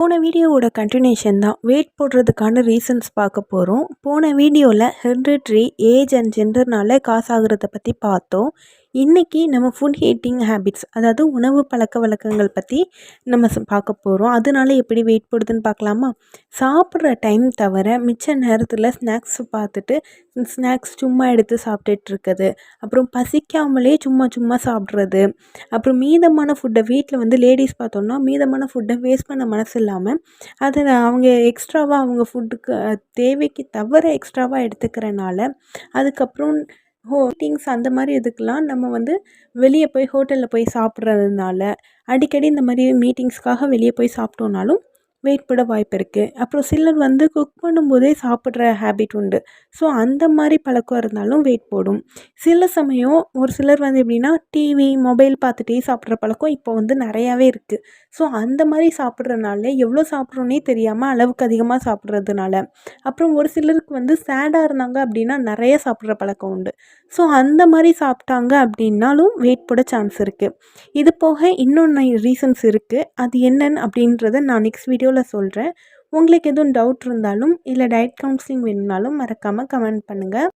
போன வீடியோவோட கண்டினியூஷன் தான் வெயிட் போடுறதுக்கான ரீசன்ஸ் பார்க்க போகிறோம். போன வீடியோவில் ஹெரிடிட்ரி, ஏஜ் அண்ட் ஜெண்டர்னால காசு ஆகுறத பற்றி பார்த்தோம். இன்றைக்கி நம்ம ஃபுட் ஈட்டிங் ஹேபிட்ஸ், அதாவது உணவு பழக்கவழக்கங்கள் பற்றி நம்ம பார்க்க போகிறோம். அதனால எப்படி வெயிட் போடுதுன்னு பார்க்கலாமா? சாப்பிட்ற டைம் தவிர மிச்ச நேரத்தில் ஸ்நாக்ஸ் பார்த்துட்டு ஸ்நாக்ஸ் சும்மா எடுத்து சாப்பிட்டுட்டு இருக்குது, அப்புறம் பசிக்காமலே சும்மா சும்மா சாப்பிட்றது, அப்புறம் மீதமான ஃபுட்டை வீட்டில் வந்து லேடிஸ் பார்த்தோன்னா மீதமான ஃபுட்டை வேஸ்ட் பண்ண மனசு இல்லாமல் அதை அவங்க எக்ஸ்ட்ராவாக அவங்க ஃபுட்டுக்கு தேவைக்கு தவிர எக்ஸ்ட்ராவாக எடுத்துக்கிறனால, அதுக்கப்புறம் மீட்டிங்ஸ் அந்த மாதிரி இதுக்கெலாம் நம்ம வந்து வெளியே போய் ஹோட்டலில் போய் சாப்பிட்றதுனால, அடிக்கடி இந்த மாதிரி மீட்டிங்ஸ்க்காக வெளியே போய் சாப்பிட்டோன்னாலும் வெயிட் போட வாய்ப்பு இருக்குது. அப்புறம் சிலர் வந்து குக் பண்ணும்போதே சாப்பிட்ற ஹேபிட் உண்டு. ஸோ அந்த மாதிரி பழக்கம் இருந்தாலும் வெயிட் போடும். சில சமயம் ஒரு சிலர் வந்து எப்படின்னா டிவி, மொபைல் பார்த்துட்டே சாப்பிட்ற பழக்கம் இப்போ வந்து நிறையாவே இருக்குது. ஸோ அந்த மாதிரி சாப்பிட்றதுனால எவ்வளோ சாப்பிட்றோன்னே தெரியாமல் அளவுக்கு அதிகமாக சாப்பிட்றதுனால, அப்புறம் ஒரு சிலருக்கு வந்து சேடாக இருந்தாங்க அப்படின்னா நிறைய சாப்பிட்ற பழக்கம் உண்டு. ஸோ அந்த மாதிரி சாப்பிட்டாங்க அப்படின்னாலும் வெயிட் போட சான்ஸ் இருக்குது. இது போக இன்னொன்று ரீசன்ஸ் இருக்குது. அது என்னன்னு அப்படின்றத நான் நெக்ஸ்ட் வீடியோவில் சொல்கிறேன். உங்களுக்கு எதுவும் டவுட் இருந்தாலும் இல்லை டயட் கவுன்சிலிங் வேணும்னாலும் மறக்காமல் கமெண்ட் பண்ணுங்கள்.